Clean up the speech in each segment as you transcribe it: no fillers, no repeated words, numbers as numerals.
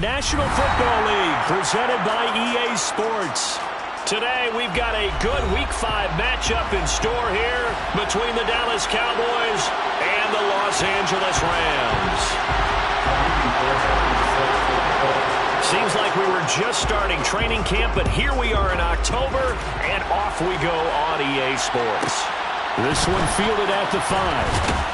National Football League, presented by EA Sports. Today, we've got a good Week 5 matchup in store here between the Dallas Cowboys and the Los Angeles Rams. Seems like we were just starting training camp, but here we are in October, and off we go on EA Sports. This one fielded at the 5.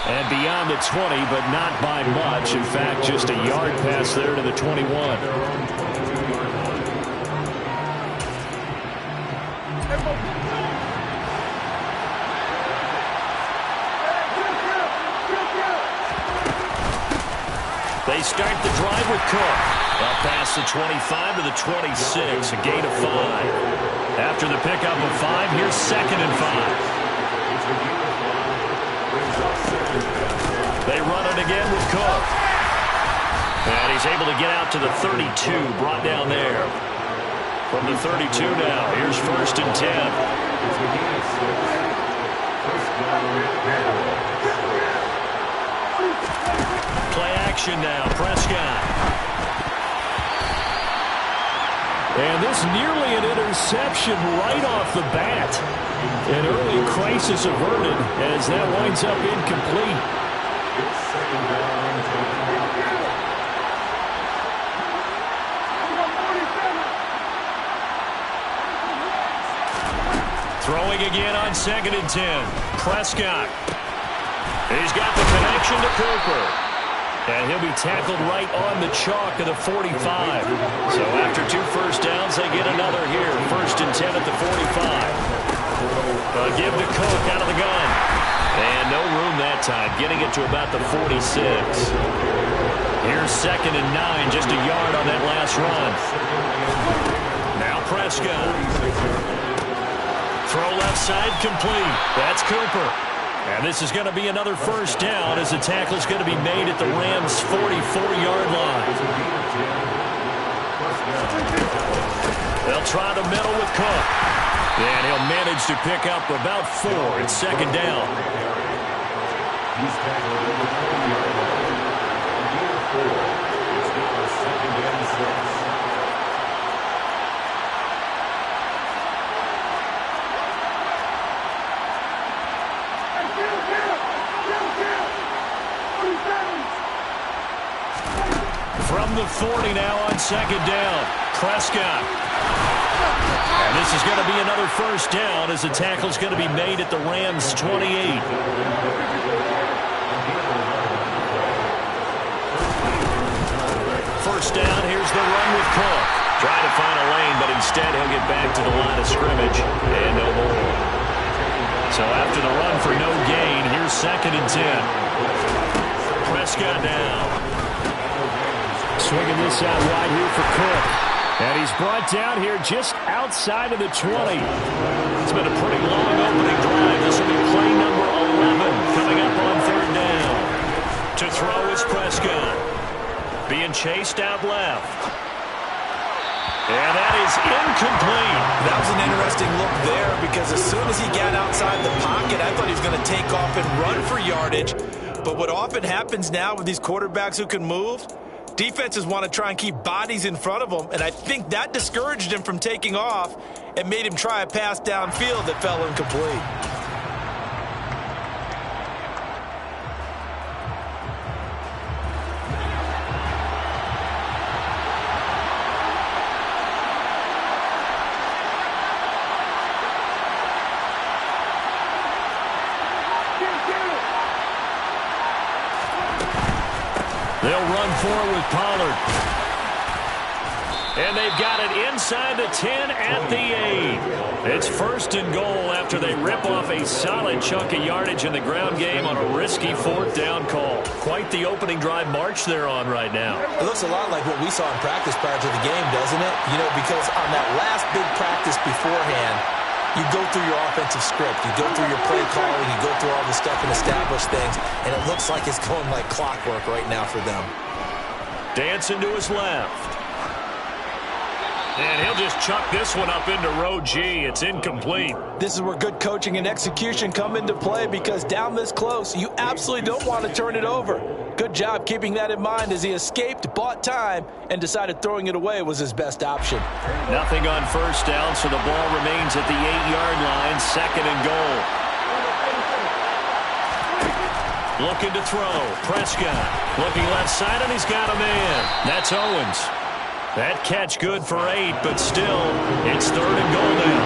And beyond the 20, but not by much. In fact, just a yard pass there to the 21. They start the drive with Cook. Up past the 25 to the 26, a gain of 5. After the pickup of 5, here's 2nd and 5. They run it again with Cook. And he's able to get out to the 32, brought down there. From the 32 now, here's 1st and 10. Play action now, Prescott. And this nearly an interception right off the bat. An early crisis averted as that winds up incomplete. Throwing again on 2nd and 10. Prescott. He's got the connection to Cooper. And he'll be tackled right on the chalk of the 45. So after 2 first downs, they get another here. 1st and 10 at the 45. Give to Cook out of the gun. And no room that time, getting it to about the 46. Here's 2nd and 9, just a yard on that last run. Now Prescott. Throw left side complete. That's Cooper. And this is going to be another first down as the tackle's going to be made at the Rams' 44-yard line. They'll try the middle with Cook. And he'll manage to pick up about 4. It's 2nd down. He's tackled at the 40-yard line. Near 4. It's now 2nd and 6. From the 40 now on 2nd down. Prescott. And this is going to be another first down as the tackle's going to be made at the Rams' 28. First down, here's the run with Cook. Trying to find a lane, but instead he'll get back to the line of scrimmage and no more. So after the run for no gain, here's 2nd and 10. Prescott down. Swinging this out wide here for Cook. And he's brought down here just outside of the 20. It's been a pretty long opening drive. This will be play number 11 coming up on 3rd down. To throw is Prescott. Being chased out left. And that is incomplete. That was an interesting look there because as soon as he got outside the pocket, I thought he was going to take off and run for yardage. But what often happens now with these quarterbacks who can move, defenses want to try and keep bodies in front of them, and I think that discouraged him from taking off and made him try a pass downfield that fell incomplete. They'll run forward with Pollard. And they've got it inside the 10 at the 8. It's 1st and goal after they rip off a solid chunk of yardage in the ground game on a risky 4th down call. Quite the opening drive march they're on right now. It looks a lot like what we saw in practice prior to the game, doesn't it? You know, because on that last big practice beforehand, you go through your offensive script. You go through your play calling. You go through all the stuff and establish things. And it looks like it's going like clockwork right now for them. Dancing to his left. And he'll just chuck this one up into row G. It's incomplete. This is where good coaching and execution come into play, because down this close, you absolutely don't want to turn it over. Good job keeping that in mind as he escaped, bought time, and decided throwing it away was his best option. Nothing on first down, so the ball remains at the 8-yard line, 2nd and goal. Looking to throw. Prescott looking left side, and he's got a man. That's Owens. That catch good for 8, but still, it's 3rd and goal now.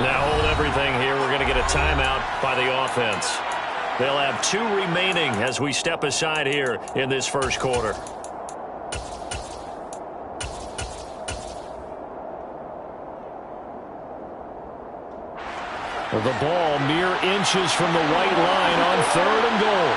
Now hold everything here. We're going to get a timeout by the offense. They'll have 2 remaining as we step aside here in this first quarter. The ball mere inches from the white line on 3rd and goal.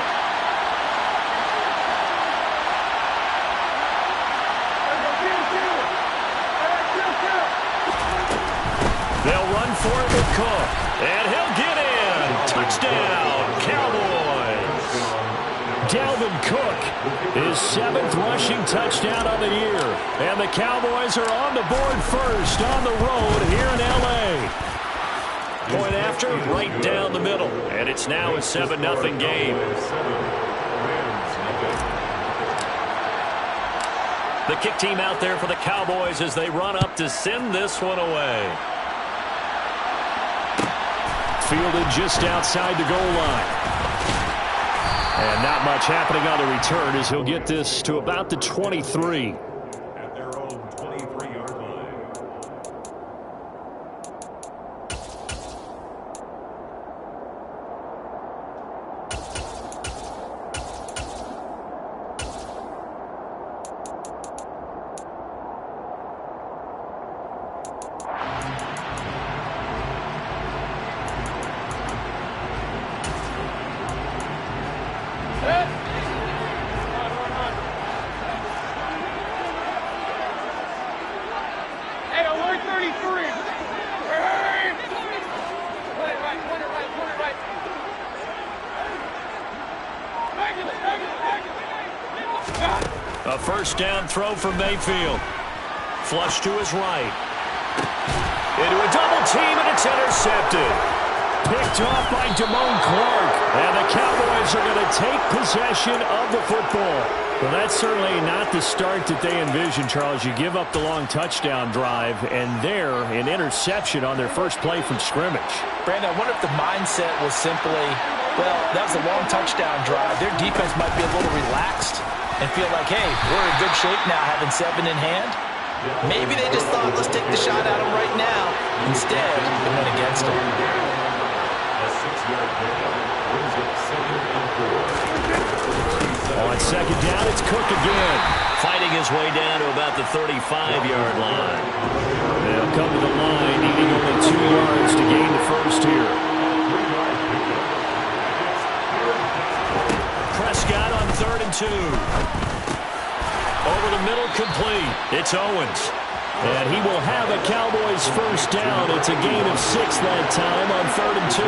They'll run for it with Cook. And he'll get in. Touchdown, Cowboys. Dalvin Cook, his 7th rushing touchdown of the year. And the Cowboys are on the board first on the road here in L.A. Point after, right down the middle. And it's now a 7-0 game. The kick team out there for the Cowboys as they run up to send this one away. Fielded just outside the goal line. And not much happening on the return as he'll get this to about the 23. At their own 23-yard line. A first down throw from Mayfield. Flush to his right. Into a double team, and it's intercepted. Picked off by Damone Clark. And the Cowboys are going to take possession of the football. Well, that's certainly not the start that they envisioned, Charles. You give up the long touchdown drive, and there, an interception on their first play from scrimmage. Brandon, I wonder if the mindset was simply, well, that was a long touchdown drive. Their defense might be a little relaxed and feel like, hey, we're in good shape now having 7 in hand. Maybe they just thought, let's take the shot at them right now. Instead, it went against them. On second down, it's Cook again. Fighting his way down to about the 35-yard line. They'll come to the line, needing only 2 yards to gain the first here. Prescott on 3rd and 2. Over the middle, complete. It's Owens. And he will have a Cowboys first down. It's a gain of 6 that time on 3rd and 2.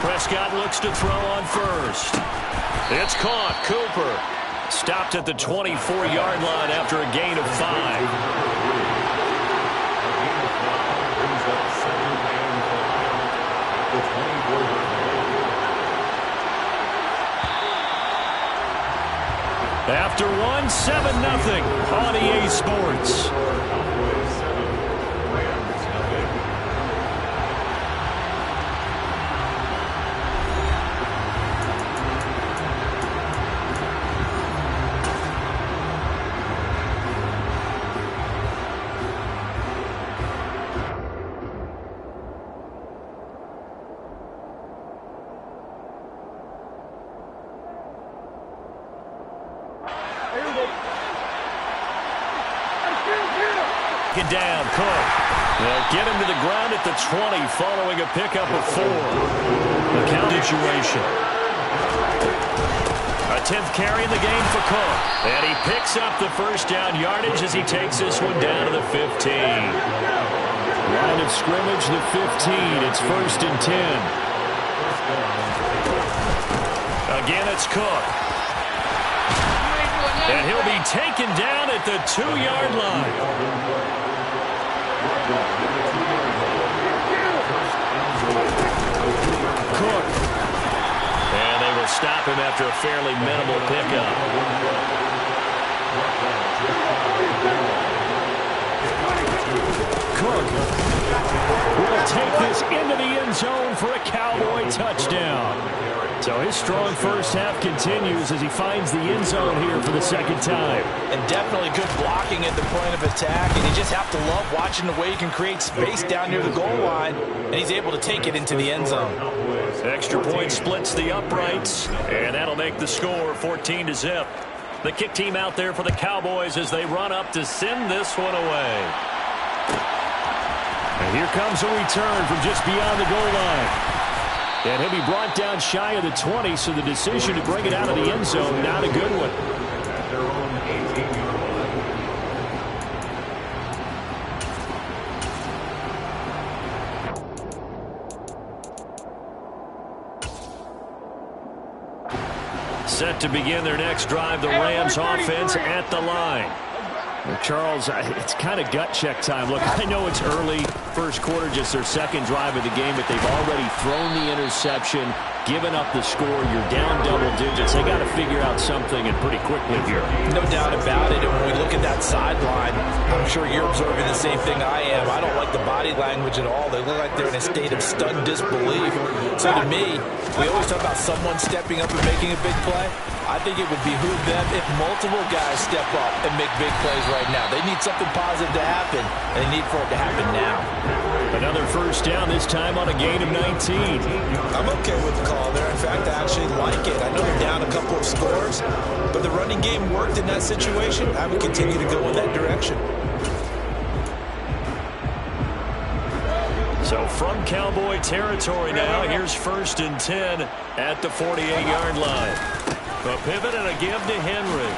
Prescott looks to throw on first. It's caught. Cooper stopped at the 24-yard line after a gain of 5. After one, 7-0 on EA Sports. Down, Cook. They'll get him to the ground at the 20 following a pickup of 4. The count situation. A 10th carry in the game for Cook. And he picks up the first down yardage as he takes this one down to the 15. Line of scrimmage, the 15. It's 1st and 10. Again, it's Cook. And he'll be taken down at the 2-yard line. Cook. And they will stop him after a fairly minimal pickup. Cook will take this into the end zone for a Cowboy touchdown. So his strong first half continues as he finds the end zone here for the second time. And definitely good blocking at the point of attack. And you just have to love watching the way he can create space down near the goal line. And he's able to take it into the end zone. Extra point splits the uprights. And that'll make the score 14-0. The kick team out there for the Cowboys as they run up to send this one away. And here comes a return from just beyond the goal line. And he'll be brought down shy of the 20, so the decision to bring it out of the end zone, not a good one. Set to begin their next drive, the Rams offense at the line. Well, Charles, it's kind of gut check time. Look, I know it's early, first quarter, just their second drive of the game, but they've already thrown the interception, given up the score. You're down double digits. They got to figure out something, and pretty quickly here. No doubt about it. And when we look at that sideline, I'm sure you're observing the same thing I am. I don't like the body language at all. They look like they're in a state of stunned disbelief. So to me, we always talk about someone stepping up and making a big play. I think it would behoove them if multiple guys step up and make big plays right now. They need something positive to happen, and they need for it to happen now. Another first down, this time on a gain of 19. I'm okay with the call there. In fact, I actually like it. I know they're down a couple of scores, but the running game worked in that situation. I would continue to go in that direction. So from Cowboy territory now, here's 1st and 10 at the 48-yard line. A pivot and a give to Henry.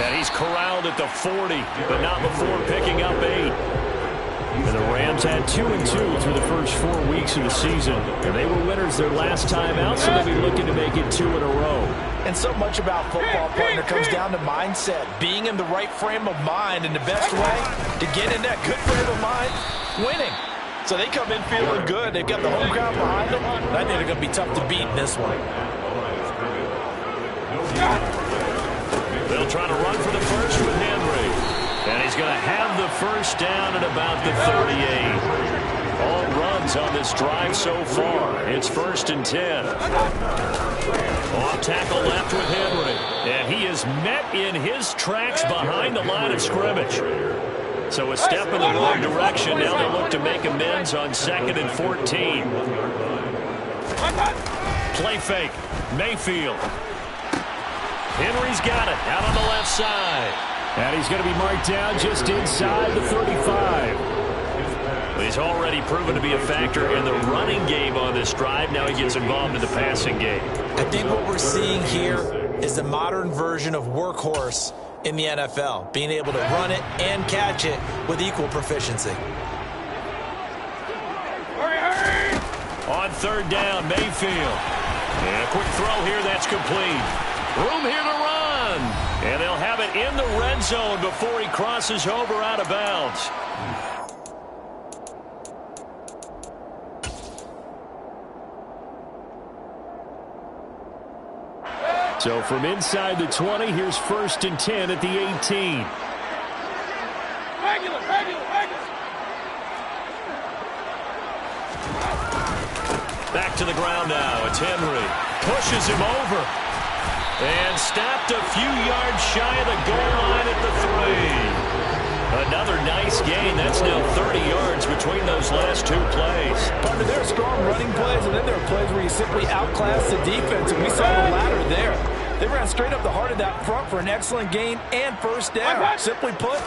And he's corralled at the 40, but not before picking up 8. And the Rams had 2-2 through the first 4 weeks of the season. And they were winners their last time out, so they'll be looking to make it 2 in a row. And so much about football, partner, comes down to mindset. Being in the right frame of mind, and the best way to get in that good frame of mind, winning. So they come in feeling good. They've got the home crowd behind them. And I think they're going to be tough to beat in this one. They'll try to run for the first with Henry. And he's going to have the first down at about the 38. All runs on this drive so far. It's 1st and 10. Off tackle left with Henry. And he is met in his tracks behind the line of scrimmage. So a step in the wrong direction. Now they look to make amends on 2nd and 14. Play fake. Mayfield. Henry's got it out on the left side. And he's going to be marked down just inside the 35. He's already proven to be a factor in the running game on this drive. Now he gets involved in the passing game. I think what we're seeing here is the modern version of workhorse in the NFL, being able to run it and catch it with equal proficiency. On 3rd down, Mayfield. And a quick throw here, that's complete. Room here to run. And they'll have it in the red zone before he crosses over out of bounds. So from inside the 20, here's 1st and 10 at the 18. Back to the ground now. It's Henry. Pushes him over. And stopped a few yards shy of the goal line at the 3. Another nice gain. That's now 30 yards between those last 2 plays. Partner, there are strong running plays, and then there are plays where you simply outclass the defense, and we saw the latter there. They ran straight up the heart of that front for an excellent gain and first down. Simply put,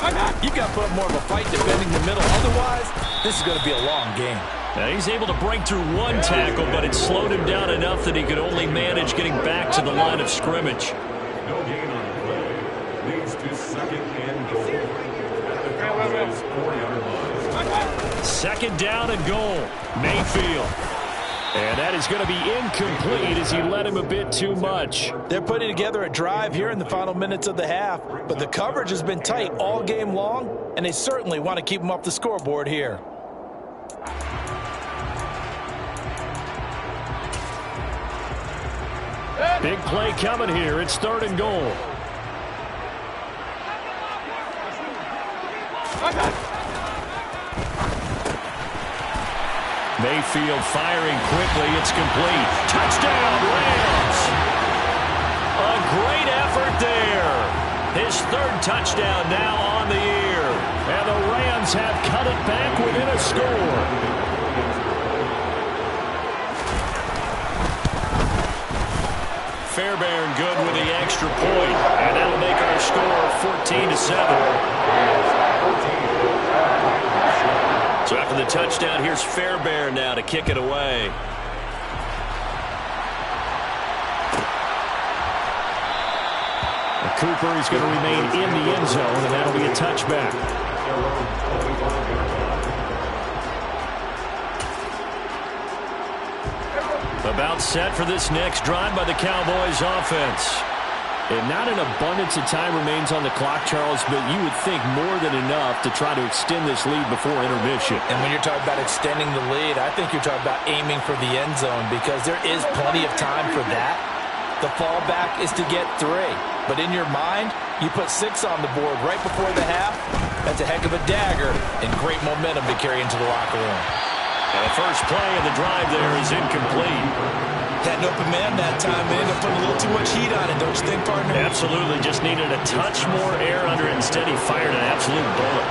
you've got to put up more of a fight defending the middle. Otherwise, this is going to be a long game. Now he's able to break through one tackle, but it slowed him down enough that he could only manage getting back to the line of scrimmage. No gain on the play. Leads to second and goal. At the Cowboys' 4-yard line. Second down and goal. Mayfield. And that is going to be incomplete as he led him a bit too much. They're putting together a drive here in the final minutes of the half, but the coverage has been tight all game long, and they certainly want to keep them off the scoreboard here. Big play coming here. It's third and goal. Mayfield firing quickly. It's complete. Touchdown, Rams! A great effort there. His third touchdown now on the year. And the Rams have cut it back within a score. Fairbairn good with the extra point, and that'll make our score 14-7. So after the touchdown, here's Fairbairn now to kick it away. Cooper is going to remain in the end zone, and that'll be a touchback. About set for this next drive by the Cowboys offense. And not an abundance of time remains on the clock, Charles, but you would think more than enough to try to extend this lead before intermission. And when you're talking about extending the lead, I think you're talking about aiming for the end zone because there is plenty of time for that. The fallback is to get 3. But in your mind, you put 6 on the board right before the half. That's a heck of a dagger and great momentum to carry into the locker room. And the first play of the drive there is incomplete. Had an open man that time. They ended up putting a little too much heat on it, don't you think, partner? Absolutely. Just needed a touch more air under it. Instead, he fired an absolute bullet.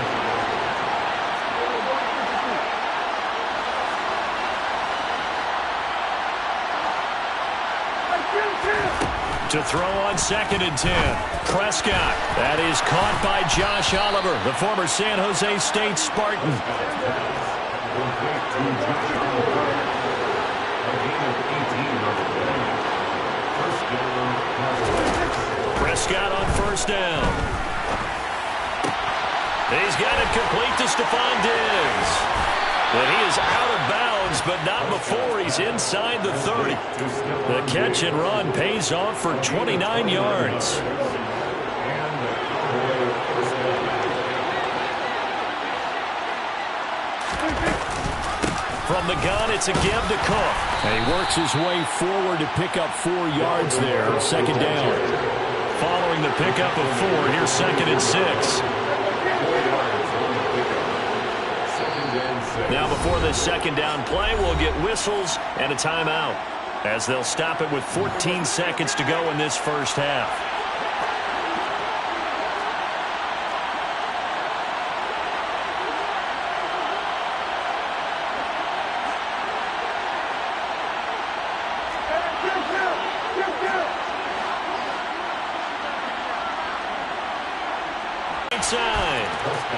To throw on 2nd and 10. Prescott. That is caught by Josh Oliver, the former San Jose State Spartan. Prescott on first down. He's got it complete to Stephon Diggs. And he is out of bounds, but not before he's inside the 30. The catch and run pays off for 29 yards. From the gun, it's a give to Cook. And he works his way forward to pick up 4 yards there. 2nd down. Following the pickup of 4, here's 2nd and 6. Now before this 2nd down play, we'll get whistles and a timeout as they'll stop it with 14 seconds to go in this first half.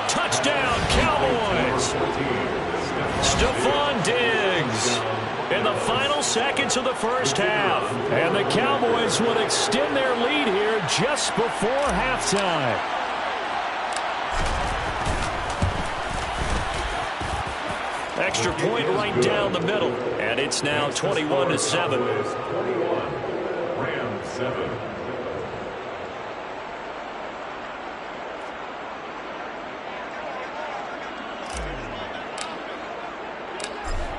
Touchdown, Cowboys. Stephon Diggs in the final seconds of the first half. And the Cowboys will extend their lead here just before halftime. Extra point right down the middle. And it's now 21-7. 21. Rams 7.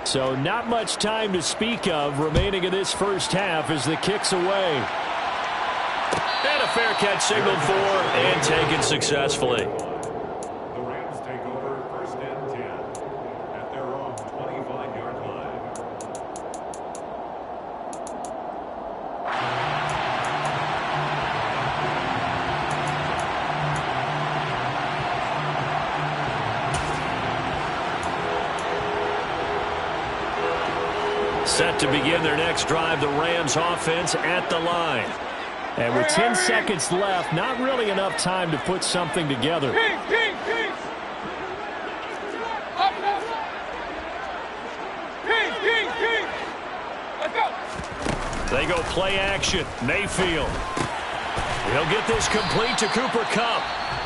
So not much time to speak of remaining in this first half as the kick's away. And a fair catch signaled for and taken successfully. The Rams take over 1st and 10 at their own 25-yard line. Set to begin their next drive, the Rams offense at the line. And with 10 seconds left, not really enough time to put something together. They go play action. Mayfield. He'll get this complete to Cooper Kupp.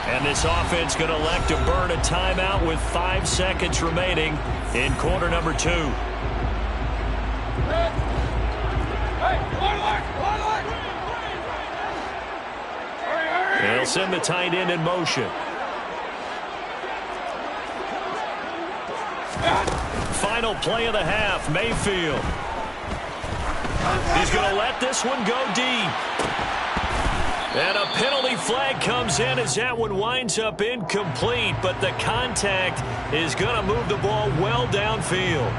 And this offense going to elect to burn a timeout with 5 seconds remaining in quarter number 2. They'll send the tight end in motion. Final play of the half, Mayfield. He's going to let this one go deep. And a penalty flag comes in as that one winds up incomplete, but the contact is going to move the ball well downfield.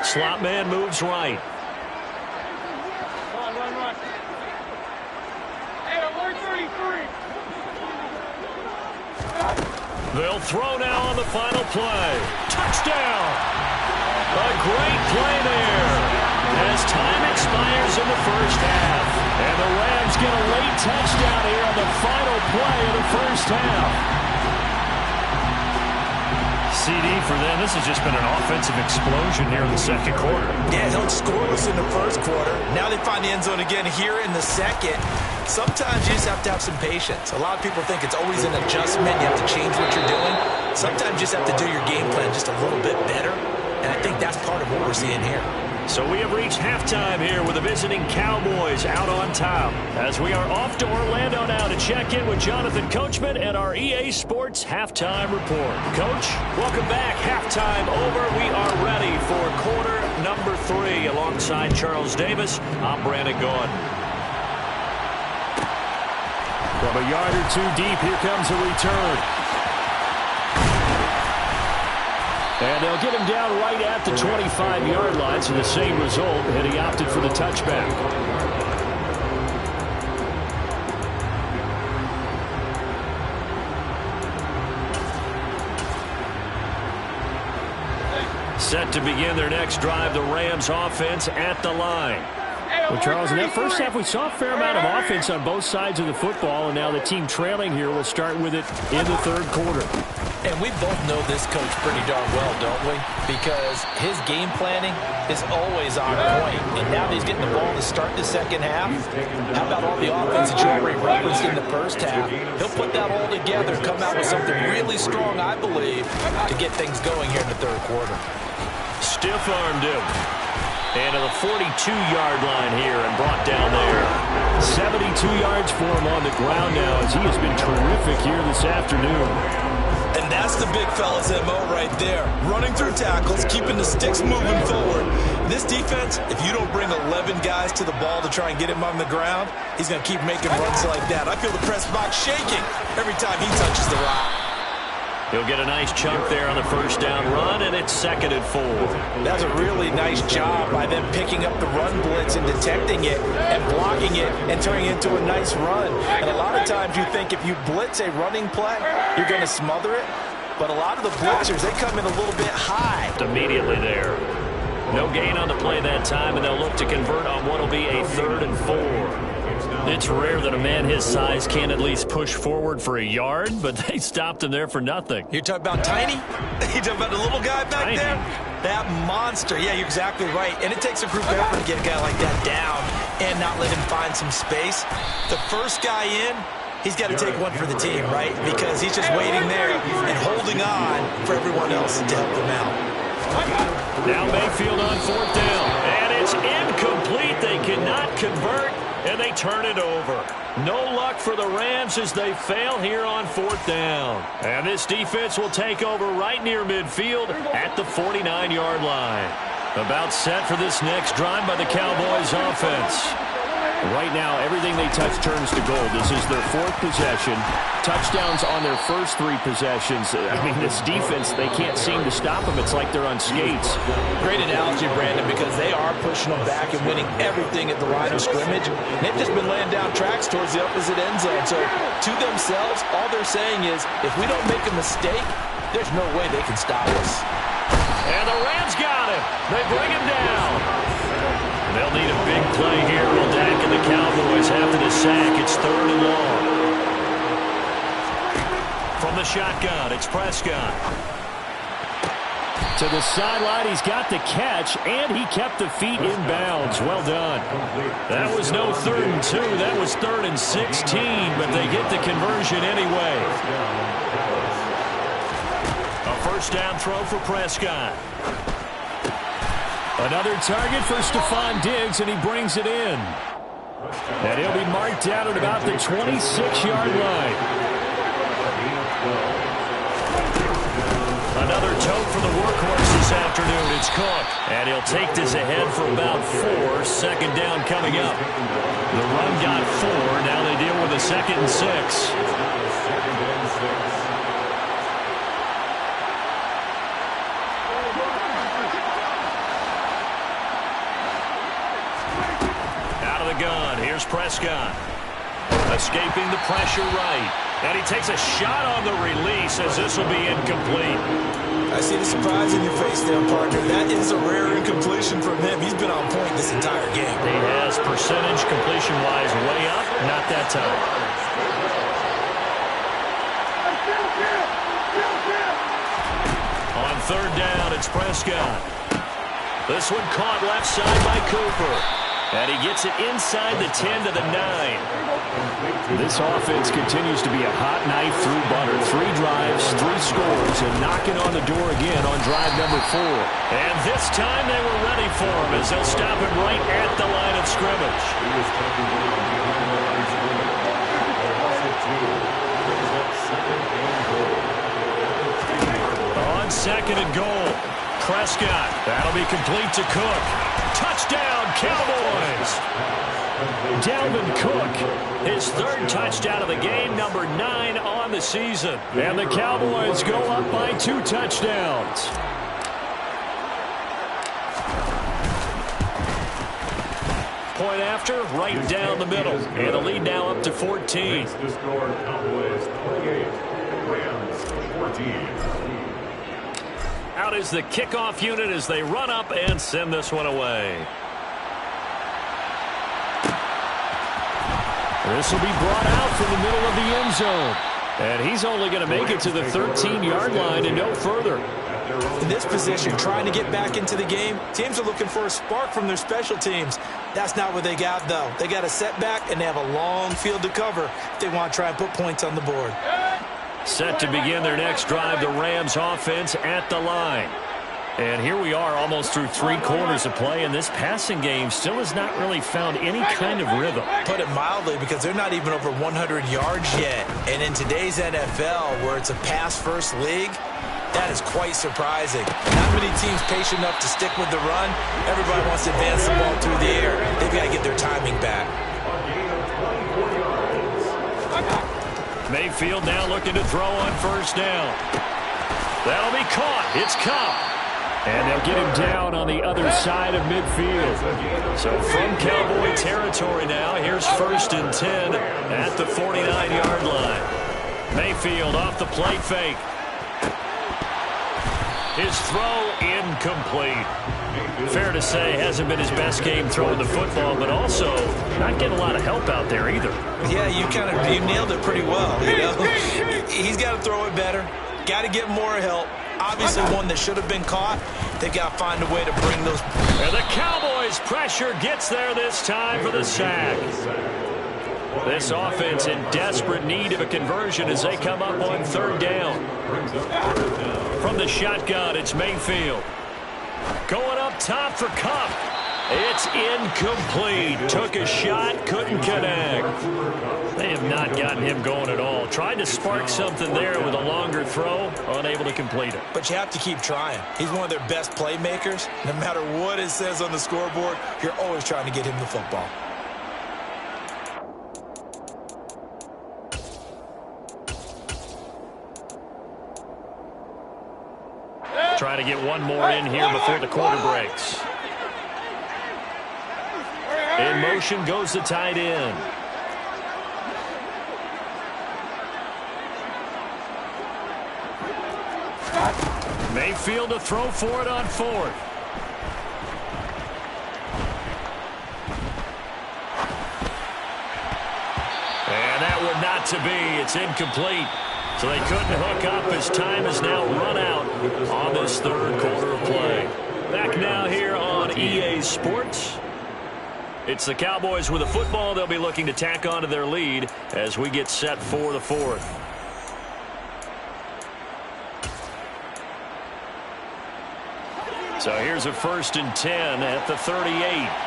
Slot man moves right. Run. Hey, alert 33. They'll throw now on the final play. Touchdown! A great play there as time expires in the first half. And the Rams get a late touchdown here on the final play of the first half. CD for them. This has just been an offensive explosion here in the second quarter. Yeah, held scoreless in the first quarter. Now they find the end zone again here in the second. Sometimes you just have to have some patience. A lot of people think it's always an adjustment. You have to change what you're doing. Sometimes you just have to do your game plan just a little bit better. And I think that's part of what we're seeing here. So we have reached halftime here with the visiting Cowboys out on top. As we are off to Orlando now to check in with Jonathan Coachman and our EA Sports Halftime Report. Coach, welcome back. Halftime over. We are ready for quarter number 3. Alongside Charles Davis, I'm Brandon Gaudin. From a yard or two deep, here comes a return. And they'll get him down right at the 25-yard line, so the same result, and he opted for the touchback. Set to begin their next drive, the Rams offense at the line. Well, Charles, in that first half, we saw a fair amount of offense on both sides of the football, and now the team trailing here will start with it in the third quarter. And we both know this coach pretty darn well, don't we? Because his game planning is always on point. And now that he's getting the ball to start the second half, how about all the offense that you already referenced in the first half? He'll put that all together, come out with something really strong, I believe, to get things going here in the third quarter. Stiff-armed him. And to the 42-yard line here and brought down there. 72 yards for him on the ground now as he has been terrific here this afternoon. And that's the big fella's MO right there. Running through tackles, keeping the sticks moving forward. This defense, if you don't bring 11 guys to the ball to try and get him on the ground, he's going to keep making runs like that. I feel the press box shaking every time he touches the rock. He'll get a nice chunk there on the first down run, and it's 2nd and 4. That's a really nice job by them picking up the run blitz and detecting it and blocking it and turning it into a nice run. And a lot of times you think if you blitz a running play, you're going to smother it. But a lot of the blitzers, they come in a little bit high. Immediately there. No gain on the play that time, and they'll look to convert on what will be a 3rd and 4. It's rare that a man his size can't at least push forward for a yard, but they stopped him there for nothing. You're talking about Tiny? You're talking about the little guy back Tiny. there? That monster. Yeah, you're exactly right. And it takes a group effort to get a guy like that down and not let him find some space. The first guy in, he's got to take one for the team, right? Because he's just waiting there and holding on for everyone else to help him out. Now Mayfield on 4th down. And it's incomplete. They cannot convert. And they turn it over. No luck for the Rams as they fail here on 4th down. And this defense will take over right near midfield at the 49-yard line. About set for this next drive by the Cowboys offense. Right now, everything they touch turns to gold. This is their 4th possession. Touchdowns on their first 3 possessions. I mean, this defense, they can't seem to stop them. It's like they're on skates. Great analogy, Brandon, because they are pushing them back and winning everything at the line of scrimmage. And they've just been laying down tracks towards the opposite end zone. So to themselves, all they're saying is, if we don't make a mistake, there's no way they can stop us. And the Rams got him. They bring him down. They'll need a big play here. Will Dak and the Cowboys after the sack. It's 3rd and long. From the shotgun, it's Prescott. To the sideline, he's got the catch, and he kept the feet in bounds. Well done. That was no 3rd and 2. That was 3rd and 16, but they get the conversion anyway. A first down throw for Prescott. Another target for Stephon Diggs, and he brings it in. And he'll be marked down at about the 26-yard line. Another tote for the workhorse this afternoon. It's Cook. And he'll take this ahead for about 4. Second down coming up. The run got 4. Now they deal with a 2nd and 6. Here's Prescott. Escaping the pressure right. And he takes a shot on the release as this will be incomplete. I see the surprise in your face there, partner. That is a rare incompletion from him. He's been on point this entire game. He has percentage completion-wise way up. Not that time. On 3rd down, it's Prescott. This one caught left side by Cooper. And he gets it inside the 10 to the 9. This offense continues to be a hot knife through butter. 3 drives, 3 scores, and knocking on the door again on drive number 4. And this time they were ready for him as they'll stop him right at the line of scrimmage. On 2nd and goal, Prescott. That'll be complete to Cook. Touchdown, Cowboys! Dalvin Cook, his 3rd touchdown of the game, number 9 on the season. And the Cowboys go up by 2 touchdowns. Point after, right down the middle. And the lead now up to 14. The score, Cowboys 28, Rams 14. Out is the kickoff unit as they run up and send this one away. This will be brought out from the middle of the end zone. And he's only going to make it to the 13-yard line and no further. In this position, trying to get back into the game, teams are looking for a spark from their special teams. That's not what they got, though. They got a setback, and they have a long field to cover if they want to try and put points on the board. Set to begin their next drive, the Rams offense at the line. And here we are almost through 3 quarters of play, and this passing game still has not really found any kind of rhythm. Put it mildly, because they're not even over 100 yards yet. And in today's NFL, where it's a pass-first league, that is quite surprising. Not many teams patient enough to stick with the run. Everybody wants to advance the ball through the air. They've got to get their timing back. Mayfield now looking to throw on 1st down. That'll be caught. It's Cup. And they'll get him down on the other side of midfield. So from Cowboy territory now, here's 1st and 10 at the 49-yard line. Mayfield off the play fake. His throw incomplete. Fair to say, hasn't been his best game throwing the football, but also not getting a lot of help out there either. Yeah, you nailed it pretty well. You know? He's got to throw it better. Got to get more help. Obviously one that should have been caught. They've got to find a way to bring those. And the Cowboys' pressure gets there this time for the sack. This offense in desperate need of a conversion as they come up on 3rd down. From the shotgun, it's Mayfield. Going up top for Cup. It's incomplete. Took a shot, couldn't connect. They have not gotten him going at all. Tried to spark something there with a longer throw, unable to complete it. But you have to keep trying. He's one of their best playmakers. No matter what it says on the scoreboard, you're always trying to get him the football. Try to get one more in here before the quarter breaks. In motion goes the tight end. Mayfield to throw for it on fourth. And that would not to be. It's incomplete. So they couldn't hook up as time has now run out on this third quarter of play. Back now here on EA Sports. It's the Cowboys with a football. They'll be looking to tack onto their lead as we get set for the fourth. So here's a 1st and 10 at the 38.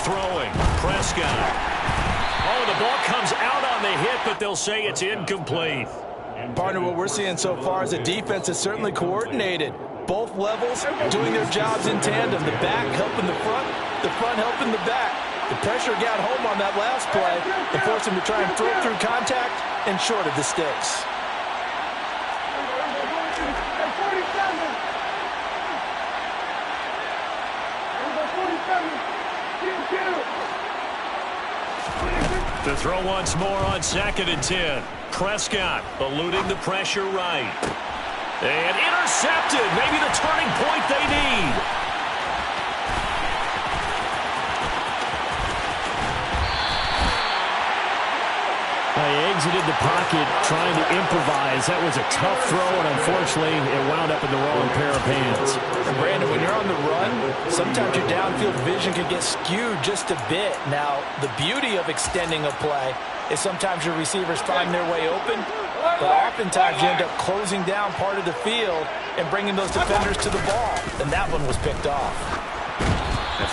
Throwing, Prescott. Oh, the ball comes out on the hit, but they'll say it's incomplete. Partner, what we're seeing so far is the defense is certainly coordinated. Both levels doing their jobs in tandem. The back helping the front helping the back. The pressure got home on that last play and forced him to try and throw it through contact and short of the sticks. To throw once more on 2nd and 10. Prescott eluding the pressure right. And intercepted. Maybe the turning point they need. He exited the pocket trying to improvise. That was a tough throw, and unfortunately, it wound up in the wrong pair of hands. And Brandon, when you're on the run, sometimes your downfield vision can get skewed just a bit. Now, the beauty of extending a play is sometimes your receivers find their way open, but oftentimes you end up closing down part of the field and bringing those defenders to the ball, and that one was picked off.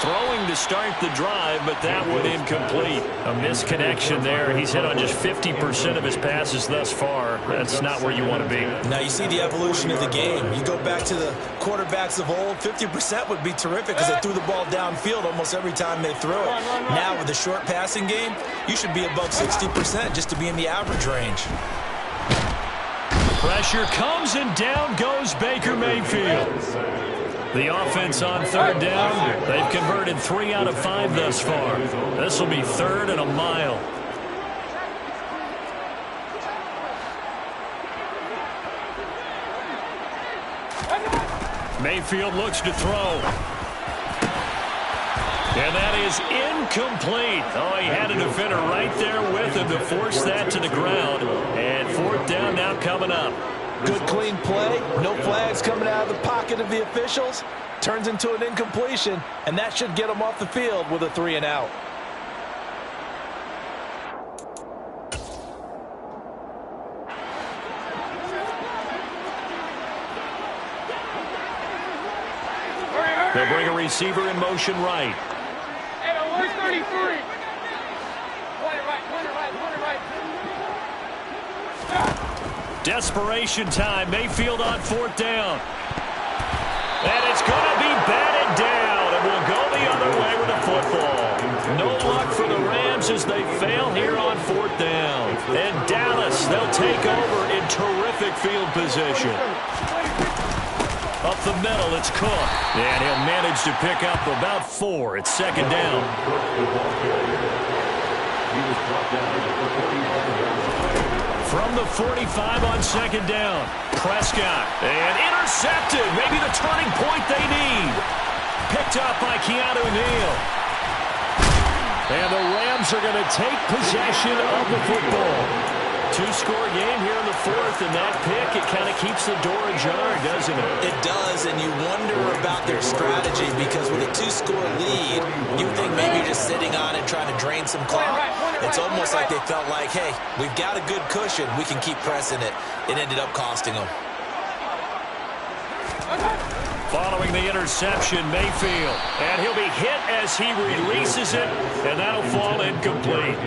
Throwing to start the drive, but that one incomplete. A misconnection there. He's hit on just 50% of his passes thus far. That's not where you want to be. Now you see the evolution of the game. You go back to the quarterbacks of old, 50% would be terrific because they threw the ball downfield almost every time they threw it. Now with the short passing game, you should be above 60% just to be in the average range. Pressure comes and down goes Baker Mayfield. The offense on 3rd down, they've converted 3 out of 5 thus far. This will be 3rd and a mile. Mayfield looks to throw. And that is incomplete. Oh, he had a defender right there with him to force that to the ground. And 4th down now coming up. Good, clean play. No flags coming out of the pocket of the officials. Turns into an incompletion, and that should get them off the field with a 3 and out. They'll bring a receiver in motion right. Where's 33? Desperation time. Mayfield on 4th down. And it's going to be batted down. And we'll go the other way with the football. No luck for the Rams as they fail here on 4th down. And Dallas, they'll take over in terrific field position. Up the middle, it's Cook. And he'll manage to pick up about 4. It's 2nd down. From the 45 on 2nd down. Prescott. And intercepted. Maybe the turning point they need. Picked up by Keanu Neal. And the Rams are going to take possession of the football. 2-score game here in the 4th, and that pick, it kind of keeps the door ajar, doesn't it? It does, and you wonder about their strategy because with a 2-score lead, you think maybe you're just sitting on it trying to drain some clock. It's almost like they felt like, hey, we've got a good cushion. We can keep pressing it. It ended up costing them. Following throwing the interception, Mayfield. And he'll be hit as he releases it, and that'll fall incomplete.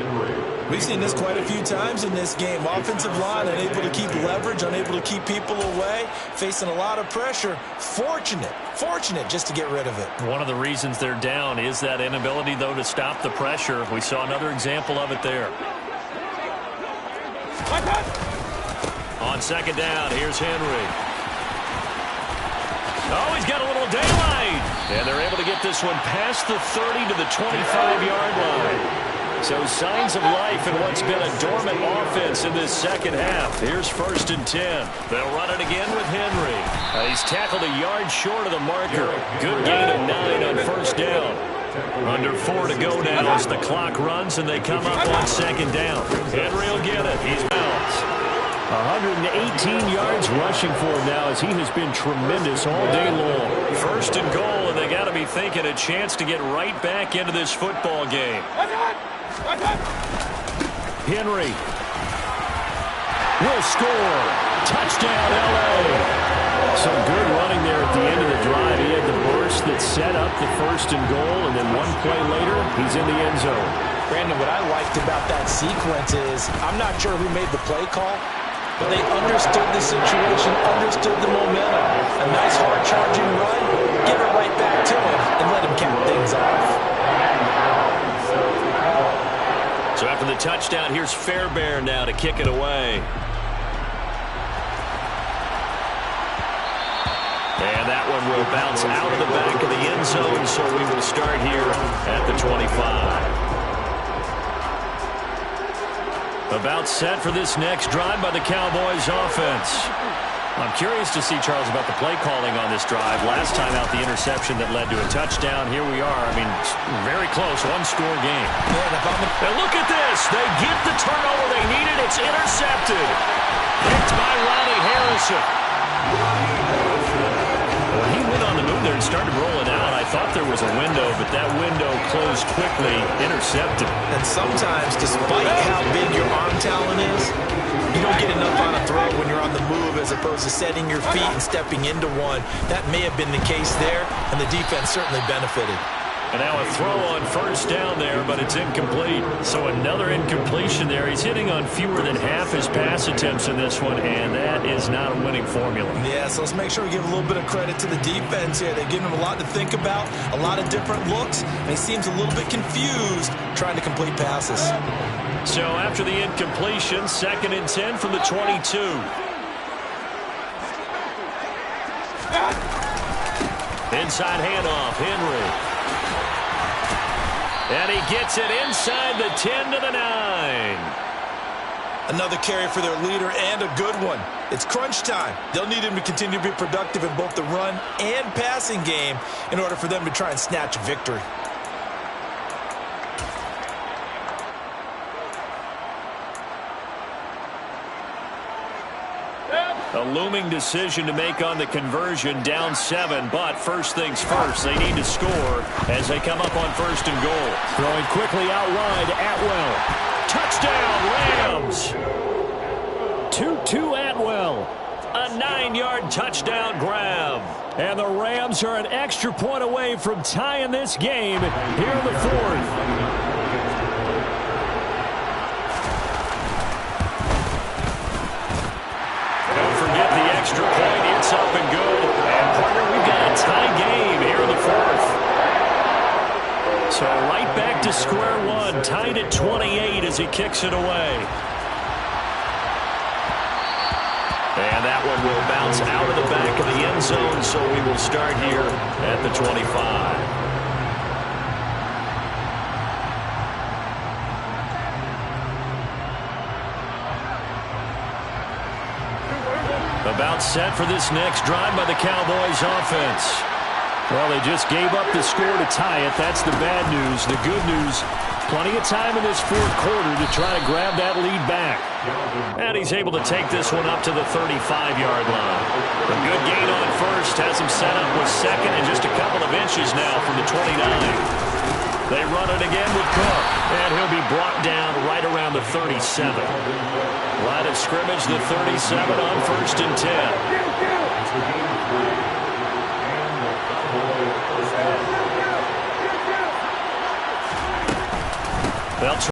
We've seen this quite a few times in this game. Offensive line unable to keep leverage, unable to keep people away, facing a lot of pressure. Fortunate just to get rid of it. One of the reasons they're down is that inability, though, to stop the pressure. We saw another example of it there. On second down, here's Henry. Oh, he's got a little daylight. And they're able to get this one past the 30 to the 25-yard line. So signs of life in what's been a dormant offense in this second half. Here's 1st and 10. They'll run it again with Henry. He's tackled a yard short of the marker. Good gain of 9 on 1st down. Under 4 to go now as the clock runs and they come up on 2nd down. Henry will get it. He's bounced. 118 yards rushing for him now as he has been tremendous all day long. 1st and goal, and they got to be thinking a chance to get right back into this football game. Henry will score. Touchdown, L.A. Some good running there at the end of the drive. He had the burst that set up the 1st and goal, and then one play later, he's in the end zone. Brandon, what I liked about that sequence is I'm not sure who made the play call, but they understood the situation, understood the momentum. A nice hard-charging run, give it right back to him, and let him cap things off. So after the touchdown, here's Fairbairn now to kick it away. And that one will bounce out of the back of the end zone, so we will start here at the 25. About set for this next drive by the Cowboys offense. I'm curious to see, Charles, about the play calling on this drive. Last time out, the interception that led to a touchdown. Here we are. I mean, very close, one-score game. And look at this. They get the turnover they needed. It's intercepted. Picked by Ronnie Harrison. When he went on the move there and started rolling out, I thought there was a window, but that window closed quickly, intercepted. And sometimes, despite how big your arm talent is, you don't get enough on a throw when you're on the move as opposed to setting your feet and stepping into one. That may have been the case there, and the defense certainly benefited. And now a throw on 1st down there, but it's incomplete. So another incompletion there. He's hitting on fewer than half his pass attempts in this one, and that is not a winning formula. Yeah, so let's make sure we give a little bit of credit to the defense here. They've given him a lot to think about, a lot of different looks, and he seems a little bit confused trying to complete passes. So after the incompletion, 2nd and 10 from the 22. Inside handoff, Henry. And he gets it inside the 10 to the 9. Another carry for their leader and a good one. It's crunch time. They'll need him to continue to be productive in both the run and passing game in order for them to try and snatch a victory. A looming decision to make on the conversion, down 7, but first things first, they need to score as they come up on 1st and goal. Throwing quickly out wide, Atwell. Touchdown, Rams! 2-2 Atwell. A 9-yard touchdown grab. And the Rams are an extra point away from tying this game here in the 4th. Extra point, it's up and good. And partner, we've got a tie game here in the 4th. So right back to square one, tied at 28 as he kicks it away. And that one will bounce out of the back of the end zone, so we will start here at the 25. About set for this next drive by the Cowboys offense. Well, they just gave up the score to tie it. That's the bad news. The good news, plenty of time in this 4th quarter to try to grab that lead back. And he's able to take this one up to the 35-yard line. A good gain on 1st has him set up with 2nd and just a couple of inches now from the 29. They run it again with Cook, and he'll be brought down right around the 37. Line of scrimmage, the 37 on 1st and 10. Well,